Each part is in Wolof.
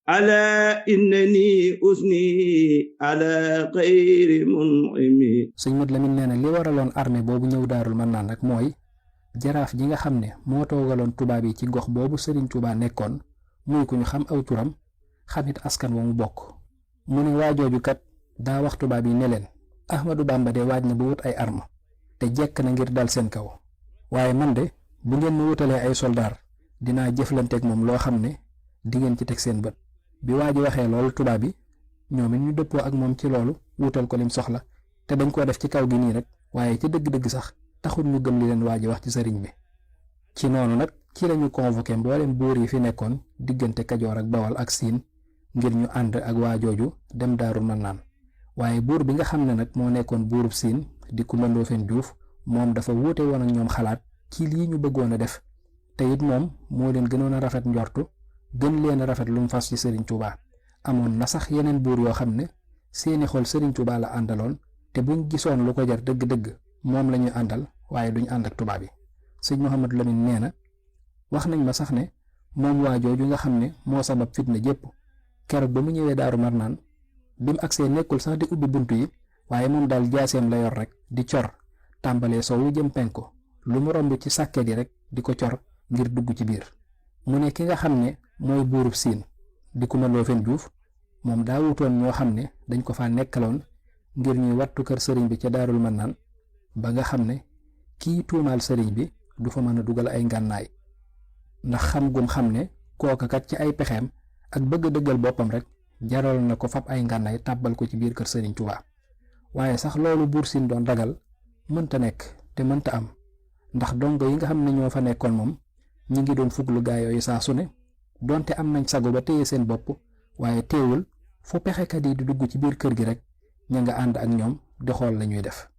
ala innani usni ala xayri mun'imi. sëñ Mat Lamin nee na li waraloon armée boobu ñëw Daarul Mannaan nag mooy jaraaf ji nga xam ne moo toogaloon tubaab yi ci gox boobu Sëriñ Tuubaa nekkoon muy ku ñu xam aw turam xamit askan wa mu bokk. mu ne waajooju kat daa wax tubaab yi ne leen Ahmadu Bamba de waaj na bu wut ay arme te jekk na ngir dal seen kaw waaye man de bu ngeen ma wutalee ay soldaar dinaa jëflanteeg moom loo xam ne di ngeen ci teg seen bët. bi waa ji waxee loolu tubaab yi ñoom it ñu dëppoo ak moom ci loolu wutal ko lim soxla te dañ koo def ci kaw gi nii rek waaye ci dëgg-dëgg sax taxul ñu gëm li leen waa ji wax ci sëriñ bi. ci noonu nag ci lañu convoqué mboolem buur yi fi nekkoon diggante Kajoor ak Bawal ak Siin ngir ñu ànd ak waa jooju dem Daaru Mannaan waaye buur bi nga xam ne nag moo nekkoon buurub Siin di Kumba Ndoofeen Juuf moom dafa wuute woon ak ñoom xalaat ci lii ñu bëggoon a def te it moom moo leen gënoon a rafet njortu gën leen a rafet lu mu fas ci Sëriñ Tuubaa. amoon na sax yeneen buur yoo xam ne seeni xol Sëriñ Tuubaa la àndaloon te buñ gisoon lu ko jar dëgg-dëgg moom la ñuy àndal waaye duñ ànd ak tubaab yi. sëñ Mouhamadou Lamine nee na wax nañ ma sax ne moom waa jooju nga xam ne moo sabab fitna jépp keroog ba mu ñëwee Daaru Marnaan bi mu agsee nekkul sax di ubbi bunt yi waaye moom daal jaaseem la yor rek di cor tàmbalee soowu jëm penku lu mu romb ci sàkket yi rek di ko cor ngir dugg ci biir. mu ne ki nga xam ne mooy buurub Siin di Kumba Ndoofeen Juuf moom daa wutoon ñoo xam ne dañ ko fa nekkaloon ngir ñuy wattu kër sëriñ bi ca Daarul Mannaan ba nga xam ne kii tuumaal sëriñ bi du fa mën a dugal ay ngànnaay ndax xam gum xam ne kooka kat ci ay pexeem ak bëgg a dëggal boppam rek jaral na ko fab ay ngànnaay tàbbal ko ci biir kër sëriñ Tuubaa. waaye sax loolu buur Siin doon ragal mënta nekk te mënta am ndax dongo yi nga xam ne ñoo fa nekkoon moom ñi ngi doon fuglu gaa yooyu saa su ne donte am nañ sago ba téye seen bopp waaye teewul fu pexekat yi di dugg ci biir kër gi rek ña nga ànd ak ñoom di xool la ñuy def.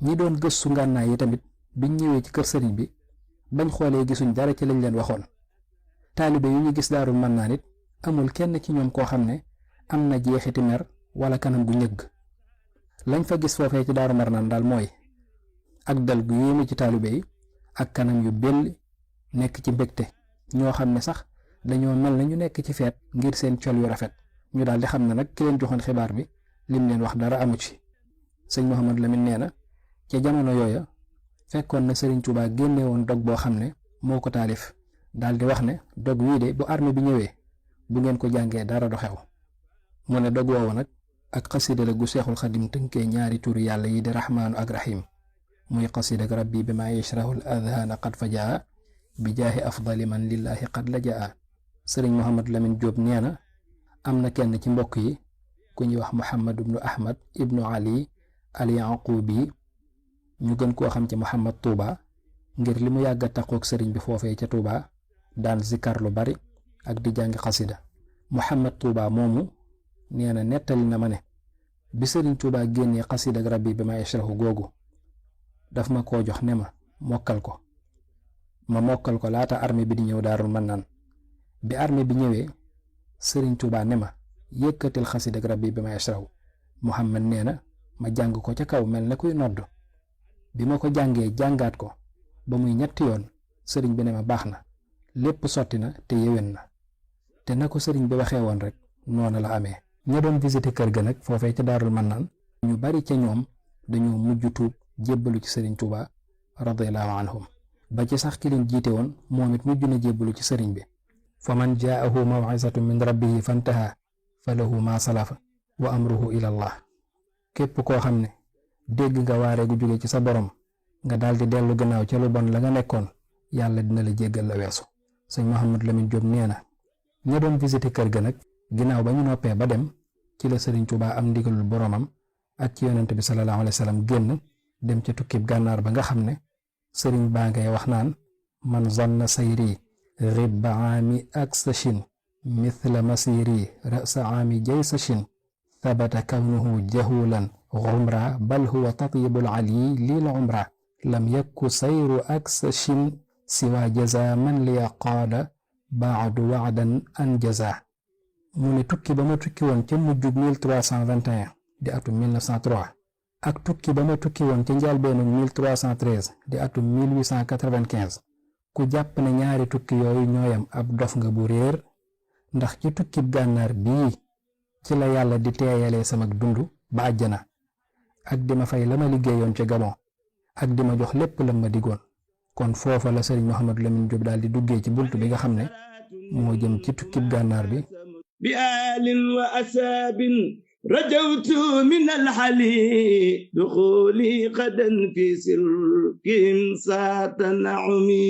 ñi doon gëstu ngànnaay yi tamit biñ ñëwee ci kër sëriñ bi bañ xoolee gisuñ dara ci lañ leen waxoon. taalibe yu ñu gis Daarul Mannaan it amul kenn ci ñoom koo xam ne am na jeexiti mer wala kanam gu ñëgg. lañ fa gis foofee ci Daaru Marnaan daal mooy ak dal gu yéeme ci taalibe yi ak kanam yu bell nekk ci mbégte ñoo xam ne sax dañoo mel na ñu nekk ci feet ngir seen col yu rafet ñu daal di xam ne nag ki leen joxoon xibaar bi lim leen wax dara amu ci. sëñ Mouhamadou Lamine nee na ca jamono yooya fekkoon na Sëriñ Tuubaa génne woon dog boo xam ne moo ko taalif daal di wax ne dog wii de bu armée bi ñëwee bu ngeen ko jàngee dara du xew. mu ne dog woowu nag ak xasida la gu Seexul Xadim tënkee ñaari turi yàlla yi di Rahmaanu ak Rahim muy xasida ak rabbi bi maa yashrahu al adhaana qad fajaa bi jaahi afdali man lillahi qad lajaa. sëriñ Mouhamadou Lamine Diop nee na am na kenn ci mbokk yi ku ñuy wax Muhammad ibnu Ahmad ibnu Ali al Yaqubi ñu gën koo xam ci Muhammad Touba ngir li mu yàgg a taqoog sëriñ bi foofee ca Touba daan zikar lu bari ak di jàngi xasida. Muhammad Touba moomu nee na nettali na ma ne bi sëriñ Touba génnee xasida ak rabbi bi ma yashrahu googu daf ma koo jox ne ma mokkal ko ma mokkal ko laata armée bi di ñëw Daarul Mannaan. bi armée bi ñëwee sëriñ Tuubaa ne ma yëkkatil xasida ak rabbi bi ma yashrahu. Muhammad nee na ma jàng ko ca kaw mel na kuy nodd bi ma ko jàngee jàngaat ko ba muy ñetti yoon sëriñ bi ne ma baax na lépp sotti na te yéwén na te na ko sëriñ bi waxee woon rek noona la amee. ña doon visité kër ga nag foofee ca Daarul Mannaan ñu bari ca ñoom dañoo mujj tuub jébbalu ci sëriñ Tuubaa radiyallahu anhum ba ci sax ki leen jiite woon moom it mujj na jébbalu ci sëriñ bi. fa man jaahu maw'izatun min rabbihi fantaha fa lahu ma salafa wa amruhu ila Allah. képp koo xam ne dégg nga waare gu jóge ci sa borom nga daal di dellu gannaaw ca lu bon la nga nekkoon yàlla dina la jéggal la weesu. sëñ Mouhamadou Lamine Diop nee na ña doon visité kër ga nag ginnaaw ba ñu noppee ba dem ci la sëriñ Tuubaa am ndigalul boromam ak ci yonent bi sallallahu alayhi wa sallam génn dem ca tukkib gànnaar ba nga xam ne sëriñ baa ngay wax naan man zanna sayri ribba aami aksashin mithla masiri ra'sa aami jaysashin thabata kawnuhu jahulan xumra bal huwa tatyibul ali lil umra lam yakku sayru aksashin siwa jaza man li qaada baadu wa'dan an jaza. mu ne tukki ba ma tukki woon ca mujjug 1321 di atum 1903 ak tukki ba ma tukki woon ca njëlbéenu 1313 di atum 1895 ku jàpp ne ñaari tukki yooyu ñooyam ab dof nga bu réer ndax ci tukkib gànnaar bii ci la yàlla di teeyalee sama dund ba àjjana ak di ma fay la ma liggéeyoon ca Gabon ak di ma jox lépp lam ma digoon kon foofa la sëriñ Mouhamadou Lamine Diop daal di duggee ci bunt bi nga xam ne moo jëm ci tukkib gànnaar bi bi aalin wa asaabin rajawtu min alxali duxuli qadan fi silkim saata naumi